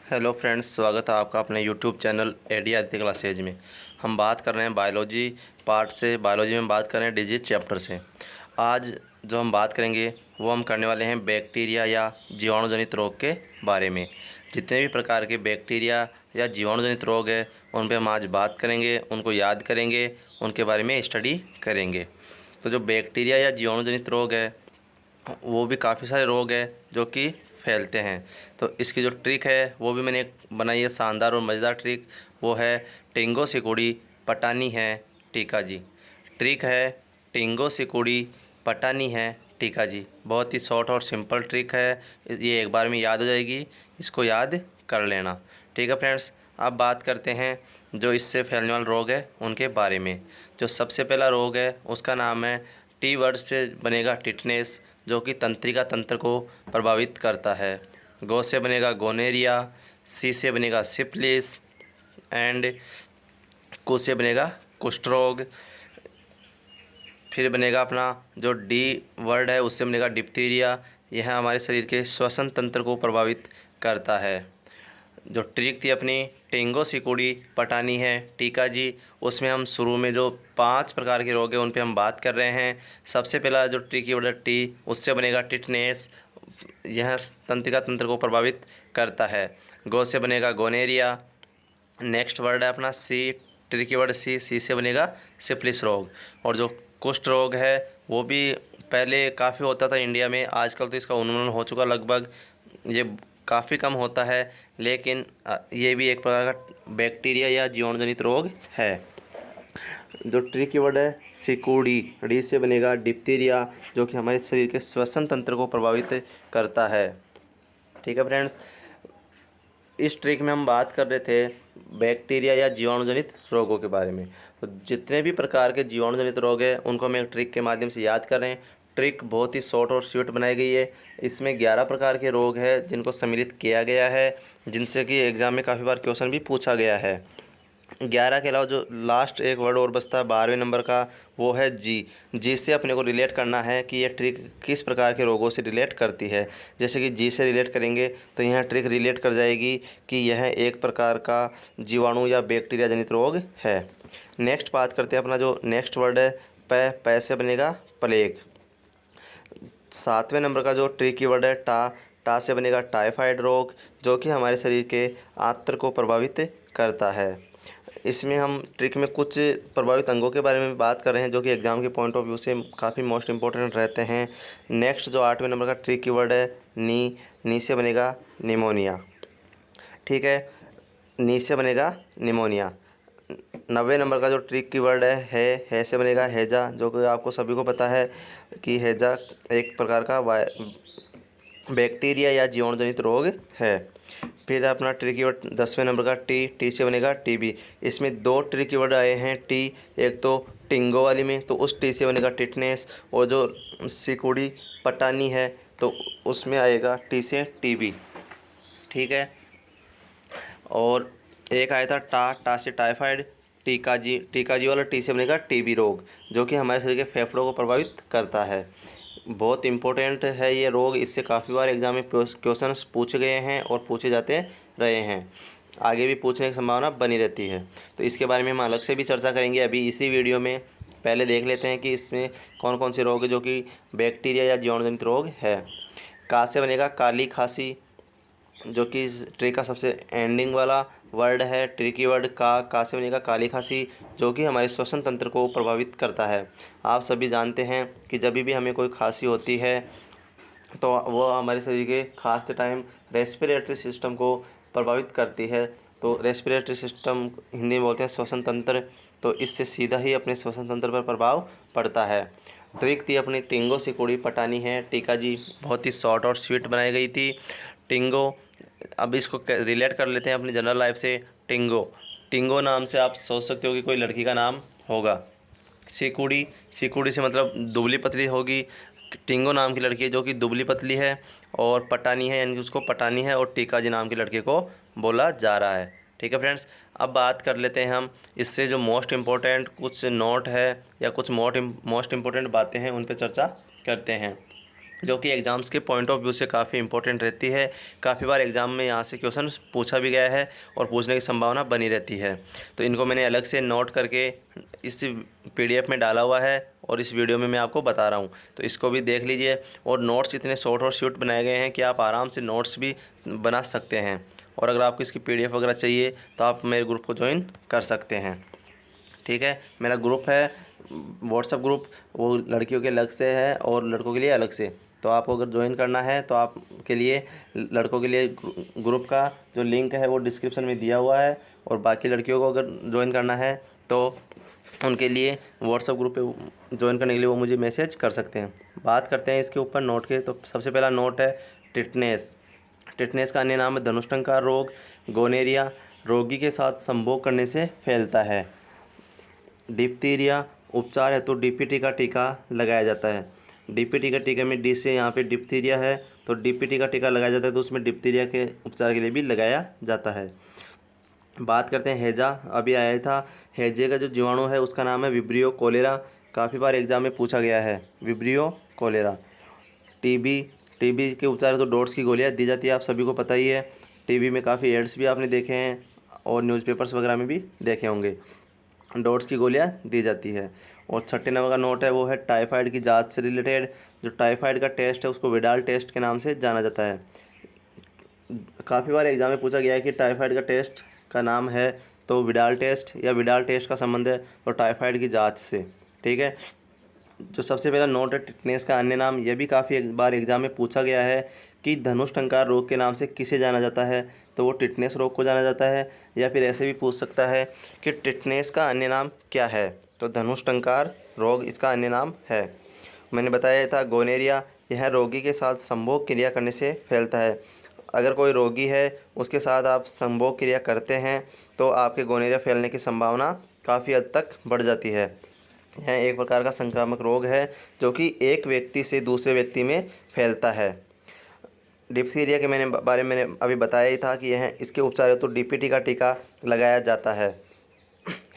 Hello friends, स्वागत है आपका अपने YouTube channel AD Aditya classes में। हम बात कर रहे हैं बायोलॉजी पार्ट से। बायोलॉजी में बात कर रहे हैं डिजीज चैप्टर से। आज जो हम बात करेंगे वो हम करने वाले हैं बैक्टीरिया या जीवाणु जनित रोग के बारे में। जितने भी प्रकार के बैक्टीरिया या जीवाणु जनित रोग है उन पर हम आज बात करेंगे, उनको याद करेंगे, उनके बारे में स्टडी करेंगे। तो जो बैक्टीरिया या जीवाणु जनित रोग है वो भी काफ़ी सारे रोग हैं जो कि फैलते हैं। तो इसकी जो ट्रिक है वो भी मैंने एक बनाई है, शानदार और मज़ेदार ट्रिक। वो है टिंगो सिकुड़ी पटानी है टीका जी। ट्रिक है टिंगो सिकुड़ी पटानी है टीका जी। बहुत ही शॉर्ट और सिंपल ट्रिक है, ये एक बार में याद हो जाएगी, इसको याद कर लेना। ठीक है फ्रेंड्स, अब बात करते हैं जो इससे फैलने वाले रोग है उनके बारे में। जो सबसे पहला रोग है उसका नाम है, टी वर्ड से बनेगा टिटनेस, जो कि तंत्रिका तंत्र को प्रभावित करता है। गो से बनेगा गोनेरिया, सी से बनेगा सिफिलिस एंड कु से बनेगा कुष्ठ रोग। फिर बनेगा अपना जो डी वर्ड है उससे बनेगा डिप्थीरिया। यह हमारे शरीर के श्वसन तंत्र को प्रभावित करता है। जो ट्रिक थी अपनी टिंगो सिकुड़ी पटानी है टीका जी, उसमें हम शुरू में जो 5 प्रकार के रोग हैं उन पे हम बात कर रहे हैं। सबसे पहला जो ट्रिक की वर्ड टी, उससे बनेगा टिटनेस, यह तंत्रिका तंत्र को प्रभावित करता है। गो से बनेगा गोनेरिया। नेक्स्ट वर्ड है अपना सी, ट्रिक की वर्ड सी, सी से बनेगा सिफिलिस रोग। और जो कुष्ठ रोग है वो भी पहले काफ़ी होता था इंडिया में, आजकल तो इसका उन्मूलन हो चुका लगभग, ये काफ़ी कम होता है, लेकिन ये भी एक प्रकार का बैक्टीरिया या जीवाणु जनित रोग है। जो ट्रिक की वर्ड है सिकुड़ी, डी से बनेगा डिप्थीरिया, जो कि हमारे शरीर के श्वसन तंत्र को प्रभावित करता है। ठीक है फ्रेंड्स, इस ट्रिक में हम बात कर रहे थे बैक्टीरिया या जीवाणु जनित रोगों के बारे में। तो जितने भी प्रकार के जीवाणु जनित रोग हैं उनको हम एक ट्रिक के माध्यम से याद कर रहे हैं। ट्रिक बहुत ही शॉर्ट और स्वीट बनाई गई है। इसमें 11 प्रकार के रोग हैं जिनको सम्मिलित किया गया है, जिनसे कि एग्ज़ाम में काफ़ी बार क्वेश्चन भी पूछा गया है। 11 के अलावा जो लास्ट एक वर्ड और बचता है 12वें नंबर का, वो है जी। जी से अपने को रिलेट करना है कि यह ट्रिक किस प्रकार के रोगों से रिलेट करती है। जैसे कि जी से रिलेट करेंगे तो यह ट्रिक रिलेट कर जाएगी कि यह एक प्रकार का जीवाणु या बैक्टीरिया जनित रोग है। नेक्स्ट बात करते हैं अपना जो नेक्स्ट वर्ड है पै से बनेगा प्लेग। 7वें नंबर का जो ट्रिक की वर्ड है टा से बनेगा टाइफाइड रोग, जो कि हमारे शरीर के आंत्र को प्रभावित करता है। इसमें हम ट्रिक में कुछ प्रभावित अंगों के बारे में बात कर रहे हैं जो कि एग्ज़ाम के पॉइंट ऑफ व्यू से काफ़ी मोस्ट इंपॉर्टेंट रहते हैं। नेक्स्ट जो 8वें नंबर का ट्रिक की वर्ड है नी से बनेगा निमोनिया। ठीक है, नी से बनेगा निमोनिया। 90वें नंबर का जो ट्रिक की वर्ड है से बनेगा हैजा, जो कि आपको सभी को पता है कि हैजा एक प्रकार का बैक्टीरिया या जीवाणु जनित रोग है। फिर अपना ट्रिक की वर्ड 10वें नंबर का टी से बनेगा टीबी। इसमें 2 ट्रिक की वर्ड आए हैं टी, एक तो टिंगो वाली में तो उस टी से बनेगा टिटनेस, और जो सिकुड़ी पटानी है तो उसमें आएगा टी से टीबी। ठीक है, और एक आया था टा से टाइफाइड, टीका जी वाला टी से बनेगा टीबी रोग, जो कि हमारे शरीर के फेफड़ों को प्रभावित करता है। बहुत इम्पोर्टेंट है ये रोग, इससे काफ़ी बार एग्जाम में क्वेश्चंस पूछे गए हैं और पूछे जाते रहे हैं, आगे भी पूछने की संभावना बनी रहती है। तो इसके बारे में हम अलग से भी चर्चा करेंगे अभी इसी वीडियो में। पहले देख लेते हैं कि इसमें कौन कौन से रोग है जो कि बैक्टीरिया या जीवाणु जनित रोग है। का से बनेगा काली खांसी, जो कि इस ट्रिक का सबसे एंडिंग वाला वर्ड है। ट्रिकी वर्ड का से बनेगा काली खांसी, जो कि हमारे श्वसन तंत्र को प्रभावित करता है। आप सभी जानते हैं कि जब भी हमें कोई खांसी होती है तो वो हमारे शरीर के खांसते टाइम रेस्पिरेटरी सिस्टम को प्रभावित करती है। तो रेस्पिरेटरी सिस्टम हिंदी में बोलते हैं श्वसन तंत्र, तो इससे सीधा ही अपने श्वसन तंत्र पर प्रभाव पड़ता है। ट्रिक थी अपनी टिंगो सिकुड़ी पटानी है टीका जी, बहुत ही शॉर्ट और स्वीट बनाई गई थी टिंगो। अब इसको रिलेट कर लेते हैं अपनी जनरल लाइफ से। टिंगो नाम से आप सोच सकते हो कि कोई लड़की का नाम होगा। सिकुड़ी से मतलब दुबली पतली होगी। टिंगो नाम की लड़की है जो कि दुबली पतली है, और पटानी है यानी कि उसको पटानी है, और टीका जी नाम के लड़के को बोला जा रहा है। ठीक है फ्रेंड्स, अब बात कर लेते हैं हम इससे जो मोस्ट इम्पोर्टेंट कुछ नोट है या कुछ मोस्ट इम्पोर्टेंट बातें हैं उन पर चर्चा करते हैं। जो कि एग्ज़ाम्स के पॉइंट ऑफ व्यू से काफ़ी इंपॉर्टेंट रहती है। काफ़ी बार एग्ज़ाम में यहाँ से क्वेश्चन पूछा भी गया है और पूछने की संभावना बनी रहती है। तो इनको मैंने अलग से नोट करके इस पीडीएफ में डाला हुआ है और इस वीडियो में मैं आपको बता रहा हूँ, तो इसको भी देख लीजिए। और नोट्स इतने शॉर्ट और स्वीट बनाए गए हैं कि आप आराम से नोट्स भी बना सकते हैं। और अगर आपको इसकी पीडीएफ वगैरह चाहिए तो आप मेरे ग्रुप को ज्वाइन कर सकते हैं। ठीक है, मेरा ग्रुप है व्हाट्सएप ग्रुप, वो लड़कियों के अलग से है और लड़कों के लिए अलग से। तो आपको अगर ज्वाइन करना है तो आपके लिए लड़कों के लिए ग्रुप का जो लिंक है वो डिस्क्रिप्शन में दिया हुआ है, और बाकी लड़कियों को अगर ज्वाइन करना है तो उनके लिए व्हाट्सएप ग्रुप पे ज्वाइन करने के लिए वो मुझे मैसेज कर सकते हैं। बात करते हैं इसके ऊपर नोट के। तो सबसे पहला नोट है टिटनेस। टिटनेस का अन्य नाम है धनुष्टंकार रोग। गोनेरिया रोगी के साथ संभोग करने से फैलता है। डिप्थीरिया उपचार है तो डीपीटी का टीका लगाया जाता है। डीपीटी का टीका में डी से यहाँ पे डिप्थीरिया है तो डीपीटी का टीका लगाया जाता है, तो उसमें डिप्थीरिया के उपचार के लिए भी लगाया जाता है। बात करते हैं हैजा, अभी आया था। हैजे का जो जीवाणु है उसका नाम है विब्रियो कोलेरा। काफ़ी बार एग्जाम में पूछा गया है विब्रियो कोलेरा। टीबी के उपचार तो डॉट्स की गोलियाँ दी जाती है, आप सभी को पता ही है। टीवी में काफ़ी एड्स भी आपने देखे हैं और न्यूज़पेपर्स वगैरह में भी देखे होंगे, डॉट्स की गोलियाँ दी जाती है। और 6 नंबर का नोट है वो है टाइफाइड की जांच से रिलेटेड। जो टाइफाइड का टेस्ट है उसको विडाल टेस्ट के नाम से जाना जाता है। काफ़ी बार एग्जाम में पूछा गया है कि टाइफाइड का टेस्ट का नाम है तो विडाल टेस्ट, या विडाल टेस्ट का संबंध है तो टाइफाइड की जांच से। ठीक है, जो सबसे पहला नोट है टिटनेस का अन्य नाम, यह भी काफ़ी बार एग्जाम में पूछा गया है कि धनुष्टंकार रोग के नाम से किसे जाना जाता है, तो वो टिटनेस रोग को जाना जाता है। या फिर ऐसे भी पूछ सकता है कि टिटनेस का अन्य नाम क्या है, तो धनुष्टंकार रोग इसका अन्य नाम है। मैंने बताया था गोनेरिया, यह रोगी के साथ संभोग क्रिया करने से फैलता है। अगर कोई रोगी है उसके साथ आप संभोग क्रिया करते हैं तो आपके गोनेरिया फैलने की संभावना काफ़ी हद तक बढ़ जाती है। यह एक प्रकार का संक्रामक रोग है जो कि एक व्यक्ति से दूसरे व्यक्ति में फैलता है। डिप्थीरिया के बारे में मैंने अभी बताया ही था कि यह इसके उपचार है तो डीपीटी का टीका लगाया जाता है।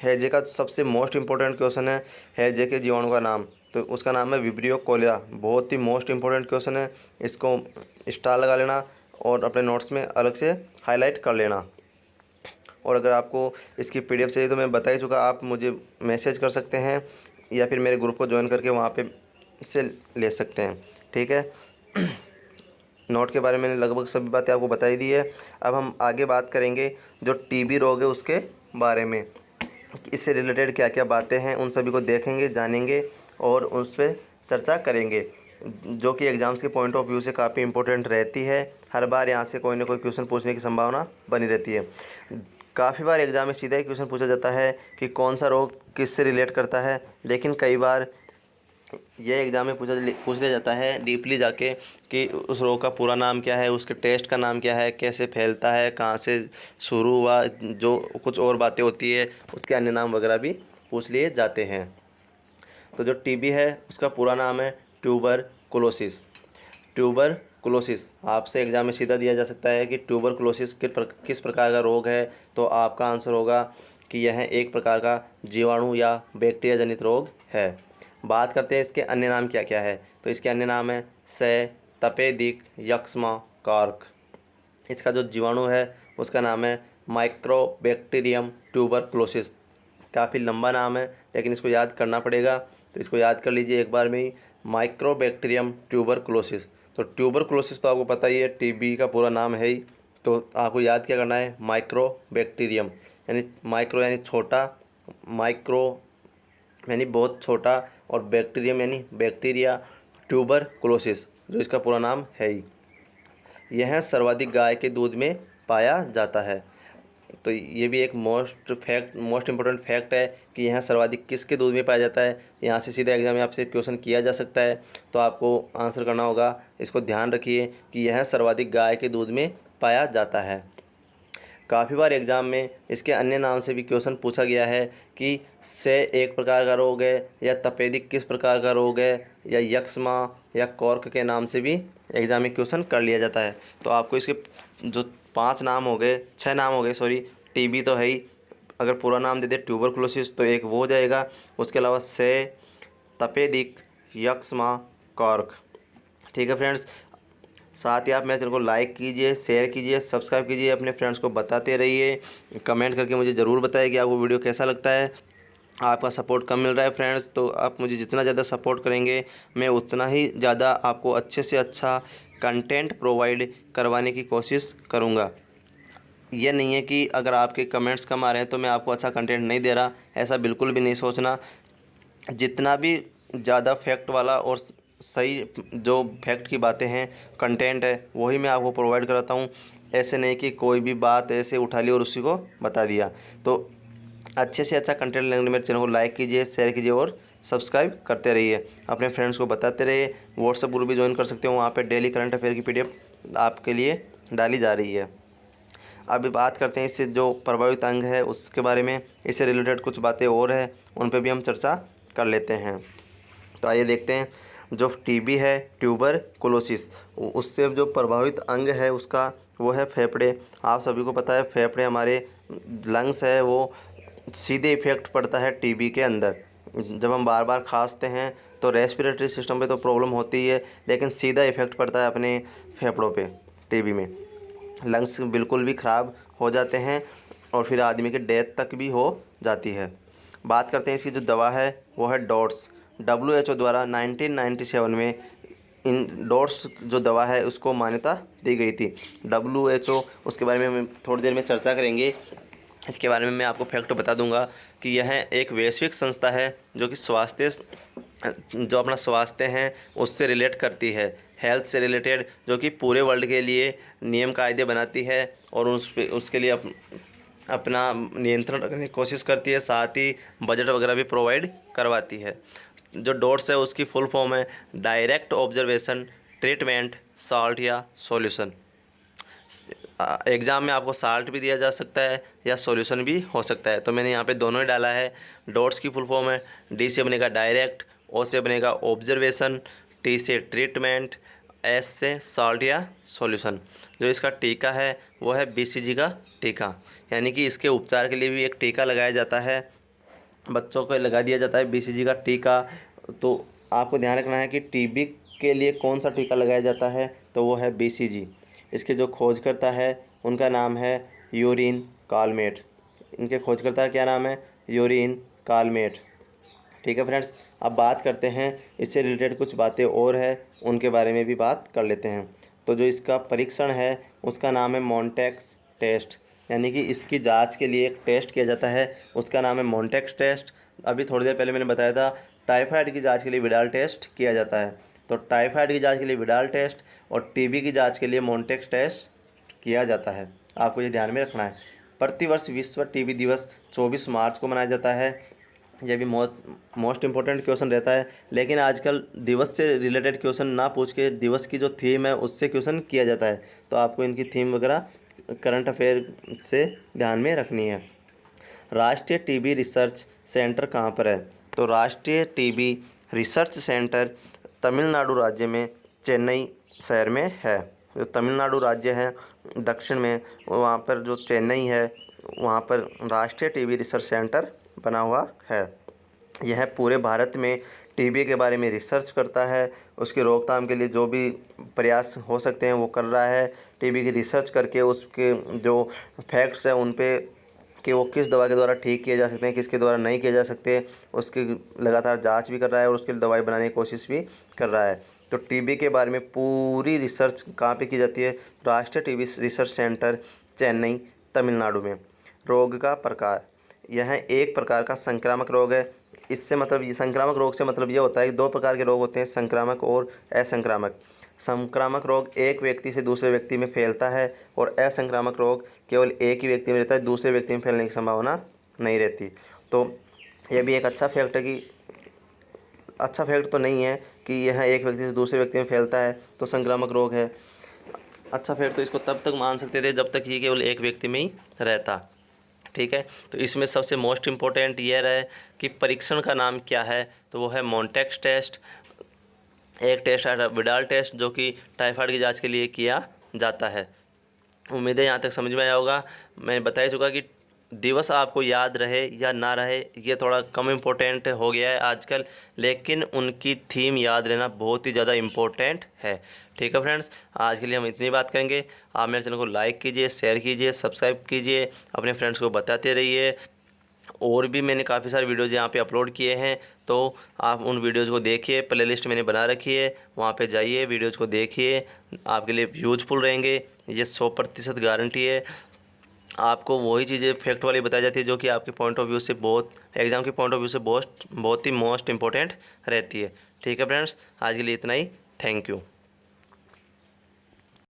हैजे का सबसे मोस्ट इम्पोर्टेंट क्वेश्चन है हैजे के जीवाणु का नाम, तो उसका नाम है विब्रियो कोलेरा। बहुत ही मोस्ट इम्पोर्टेंट क्वेश्चन है, इसको स्टार लगा लेना और अपने नोट्स में अलग से हाईलाइट कर लेना। और अगर आपको इसकी पीडीएफ चाहिए तो मैं बता ही चुका, आप मुझे मैसेज कर सकते हैं या फिर मेरे ग्रुप को ज्वाइन करके वहाँ पे से ले सकते हैं। ठीक है, नोट के बारे में मैंने लगभग सभी बातें आपको बता ही दी है। अब हम आगे बात करेंगे जो टीबी रोग है उसके बारे में, इससे रिलेटेड क्या क्या बातें हैं उन सभी को देखेंगे, जानेंगे और उस पर चर्चा करेंगे, जो कि एग्ज़ाम्स के पॉइंट ऑफ व्यू से काफ़ी इंपॉर्टेंट रहती है। हर बार यहाँ से कोई ना कोई क्वेश्चन पूछने की संभावना बनी रहती है। काफ़ी बार एग्ज़ाम में सीधा ही क्वेश्चन पूछा जाता है कि कौन सा रोग किससे रिलेट करता है, लेकिन कई बार ये एग्ज़ाम में पूछ लिया जाता है डीपली जाके कि उस रोग का पूरा नाम क्या है, उसके टेस्ट का नाम क्या है, कैसे फैलता है, कहाँ से शुरू हुआ, जो कुछ और बातें होती है उसके अन्य नाम वगैरह भी पूछ लिए जाते हैं। तो जो टीबी है उसका पूरा नाम है ट्यूबरकुलोसिस। ट्यूबरकुलोसिस आपसे एग्ज़ाम में सीधा दिया जा सकता है कि ट्यूबरकुलोसिस किस प्रकार का रोग है, तो आपका आंसर होगा कि यह एक प्रकार का जीवाणु या बैक्टीरिया जनित रोग है। बात करते हैं इसके अन्य नाम क्या क्या है, तो इसके अन्य नाम है सै, तपेदिक, यक्ष्मा, कॉर्क। इसका जो जीवाणु है उसका नाम है माइक्रोबैक्टीरियम ट्यूबरकुलोसिस। काफ़ी लंबा नाम है लेकिन इसको याद करना पड़ेगा, तो इसको याद कर लीजिए एक बार में ही, माइक्रोबैक्टीरियम ट्यूबरकुलोसिस। तो ट्यूबरकुलोसिस तो आपको पता ही है, टीबी का पूरा नाम है ही, तो आपको याद क्या करना है, माइक्रोबैक्टीरियम यानी माइक्रो यानी छोटा, माइक्रो यानी बहुत छोटा, और बैक्टीरियम यानी बैक्टीरिया, ट्यूबरकुलोसिस जो इसका पूरा नाम है ही। यह सर्वाधिक गाय के दूध में पाया जाता है। तो ये भी एक मोस्ट इम्पोर्टेंट फैक्ट है कि यह सर्वाधिक किसके दूध में पाया जाता है। यहाँ से सीधा एग्जाम में आपसे क्वेश्चन किया जा सकता है, तो आपको आंसर करना होगा। इसको ध्यान रखिए कि यह सर्वाधिक गाय के दूध में पाया जाता है। काफ़ी बार एग्ज़ाम में इसके अन्य नाम से भी क्वेश्चन पूछा गया है कि से एक प्रकार का रोग है, या तपेदिक किस प्रकार का रोग है, या यक्ष्मा या कॉर्क के नाम से भी एग्ज़ाम में क्वेश्चन कर लिया जाता है। तो आपको इसके जो 5 नाम हो गए, 6 नाम हो गए सॉरी, टीबी तो है ही, अगर पूरा नाम दे दे ट्यूबरकुलोसिस तो एक वो हो जाएगा, उसके अलावा से, तपेदिक, यक्ष्मा, कॉर्क। ठीक है फ्रेंड्स, साथ ही आप मेरे चैनल को लाइक कीजिए, शेयर कीजिए, सब्सक्राइब कीजिए, अपने फ्रेंड्स को बताते रहिए। कमेंट करके मुझे ज़रूर बताइए कि आपको वीडियो कैसा लगता है। आपका सपोर्ट कम मिल रहा है फ्रेंड्स, तो आप मुझे जितना ज़्यादा सपोर्ट करेंगे मैं उतना ही ज़्यादा आपको अच्छे से अच्छा कंटेंट प्रोवाइड करवाने की कोशिश करूँगा। ये नहीं है कि अगर आपके कमेंट्स कम आ रहे हैं तो मैं आपको अच्छा कंटेंट नहीं दे रहा, ऐसा बिल्कुल भी नहीं सोचना। जितना भी ज़्यादा फैक्ट वाला और सही जो फैक्ट की बातें हैं, कंटेंट है, वही मैं आपको प्रोवाइड कराता हूँ। ऐसे नहीं कि कोई भी बात ऐसे उठा ली और उसी को बता दिया। तो अच्छे से अच्छा कंटेंट लेने के लिए मेरे चैनल को लाइक कीजिए, शेयर कीजिए और सब्सक्राइब करते रहिए। अपने फ्रेंड्स को बताते रहिए। व्हाट्सएप ग्रुप भी ज्वाइन कर सकते हो, वहाँ पे डेली करंट अफेयर की PDF आपके लिए डाली जा रही है। अभी बात करते हैं इससे जो प्रभावित अंग है उसके बारे में, इससे रिलेटेड कुछ बातें और है, उन पर भी हम चर्चा कर लेते हैं। तो आइए देखते हैं। जो TB है, ट्यूबरकुलोसिस, उससे जो प्रभावित अंग है उसका वो है फेफड़े। आप सभी को पता है फेफड़े हमारे लंग्स है, वो सीधे इफेक्ट पड़ता है TB के अंदर। जब हम बार बार खांसते हैं तो रेस्पिरेटरी सिस्टम पे तो प्रॉब्लम होती है, लेकिन सीधा इफेक्ट पड़ता है अपने फेफड़ों पे TB में। लंग्स बिल्कुल भी ख़राब हो जाते हैं और फिर आदमी की डेथ तक भी हो जाती है। बात करते हैं इसकी जो दवा है वो है डॉट्स। WHO द्वारा 1997 में इन डॉट्स जो दवा है उसको मान्यता दी गई थी। WHO, उसके बारे में हम थोड़ी देर में चर्चा करेंगे। इसके बारे में मैं आपको फैक्ट बता दूंगा कि यह एक वैश्विक संस्था है जो कि जो अपना स्वास्थ्य है उससे रिलेट करती है, हेल्थ से रिलेटेड, जो कि पूरे वर्ल्ड के लिए नियम कायदे बनाती है और उसके लिए अपना नियंत्रण रखने की कोशिश करती है, साथ ही बजट वगैरह भी प्रोवाइड करवाती है। जो डॉट्स है उसकी फुल फॉर्म है डायरेक्ट ऑब्जर्वेशन ट्रीटमेंट साल्ट या सॉल्यूशन। एग्ज़ाम में आपको साल्ट भी दिया जा सकता है या सॉल्यूशन भी हो सकता है, तो मैंने यहाँ पे दोनों ही डाला है। डॉट्स की फुल फॉर्म है, D से बनेगा डायरेक्ट, O से बनेगा ऑब्जर्वेशन, T से ट्रीटमेंट, S से साल्ट या सॉल्यूशन। जो इसका टीका है वो है BCG का टीका, यानी कि इसके उपचार के लिए भी एक टीका लगाया जाता है, बच्चों को लगा दिया जाता है BCG का टीका। तो आपको ध्यान रखना है कि TB के लिए कौन सा टीका लगाया जाता है, तो वो है BCG। इसके जो खोजकर्ता है उनका नाम है यूरिन कालमेट। इनके खोजकर्ता का क्या नाम है? Urine Calmette. ठीक है फ्रेंड्स, अब बात करते हैं इससे रिलेटेड कुछ बातें और है, उनके बारे में भी बात कर लेते हैं। तो जो इसका परीक्षण है उसका नाम है मॉन्टेक्स टेस्ट, यानी कि इसकी जांच के लिए एक टेस्ट किया जाता है, उसका नाम है मॉन्टेक्स टेस्ट। अभी थोड़ी देर पहले मैंने बताया था टाइफाइड की जांच के लिए विडाल टेस्ट किया जाता है, तो टाइफाइड की जांच के लिए विडाल टेस्ट और TB की जांच के लिए मॉन्टेक्स टेस्ट किया जाता है। आपको ये ध्यान में रखना है। प्रतिवर्ष विश्व TB दिवस 24 मार्च को मनाया जाता है। यह भी मोस्ट इम्पोर्टेंट क्वेश्चन रहता है, लेकिन आजकल दिवस से रिलेटेड क्वेश्चन ना पूछ के दिवस की जो थीम है उससे क्वेश्चन किया जाता है, तो आपको इनकी थीम वगैरह करंट अफेयर से ध्यान में रखनी है। राष्ट्रीय TB रिसर्च सेंटर कहाँ पर है? तो राष्ट्रीय TB रिसर्च सेंटर तमिलनाडु राज्य में चेन्नई शहर में है। जो तमिलनाडु राज्य है दक्षिण में, वहाँ पर जो चेन्नई है वहाँ पर राष्ट्रीय TB रिसर्च सेंटर बना हुआ है। यह पूरे भारत में TB के बारे में रिसर्च करता है, उसकी रोकथाम के लिए जो भी प्रयास हो सकते हैं वो कर रहा है। TB की रिसर्च करके उसके जो फैक्ट्स हैं उन पे कि वो किस दवा के द्वारा ठीक किए जा सकते हैं, किसके द्वारा नहीं किए जा सकते, उसकी लगातार जांच भी कर रहा है और उसके लिए दवाई बनाने की कोशिश भी कर रहा है। तो TB के बारे में पूरी रिसर्च कहाँ पे की जाती है? राष्ट्रीय TB research centre Chennai Tamil Nadu में। रोग का प्रकार, यह एक प्रकार का संक्रामक रोग है। इससे मतलब ये संक्रामक रोग से मतलब ये होता है कि दो प्रकार के रोग होते हैं, संक्रामक और असंक्रामक। संक्रामक रोग एक व्यक्ति से दूसरे व्यक्ति में फैलता है और असंक्रामक रोग केवल एक ही व्यक्ति में रहता है, दूसरे व्यक्ति में फैलने की संभावना नहीं रहती। तो यह भी एक अच्छा फैक्ट है कि अच्छा फैक्ट तो नहीं है कि यह एक व्यक्ति से दूसरे व्यक्ति में फैलता है तो संक्रामक रोग है। अच्छा फैक्ट तो इसको तब तक मान सकते थे जब तक ये केवल एक व्यक्ति में ही रहता। ठीक है, तो इसमें सबसे मोस्ट इम्पोर्टेंट ये रहे कि परीक्षण का नाम क्या है, तो वो है मॉन्टेक्स टेस्ट। एक टेस्ट है विडाल टेस्ट जो कि टाइफाइड की जांच के लिए किया जाता है। उम्मीद है यहाँ तक समझ में आया होगा। मैं बता ही चुका कि दिवस आपको याद रहे या ना रहे ये थोड़ा कम इम्पोर्टेंट हो गया है आजकल, लेकिन उनकी थीम याद रहना बहुत ही ज़्यादा इम्पोर्टेंट है। ठीक है फ्रेंड्स, आज के लिए हम इतनी बात करेंगे। आप मेरे चैनल को लाइक कीजिए, शेयर कीजिए, सब्सक्राइब कीजिए, अपने फ्रेंड्स को बताते रहिए। और भी मैंने काफ़ी सारे वीडियोज़ यहाँ पे अपलोड किए हैं, तो आप उन वीडियोज़ को देखिए। प्लेलिस्ट मैंने बना रखी है, वहाँ पे जाइए, वीडियोज़ को देखिए, आपके लिए यूजफुल रहेंगे। ये 100% गारंटी है। आपको वही चीज़ें फैक्ट वाली बताई जाती है जो कि आपके पॉइंट ऑफ व्यू से एग्ज़ाम के पॉइंट ऑफ व्यू से बहुत ही मोस्ट इंपॉर्टेंट रहती है। ठीक है फ्रेंड्स, आज के लिए इतना ही। Thank you.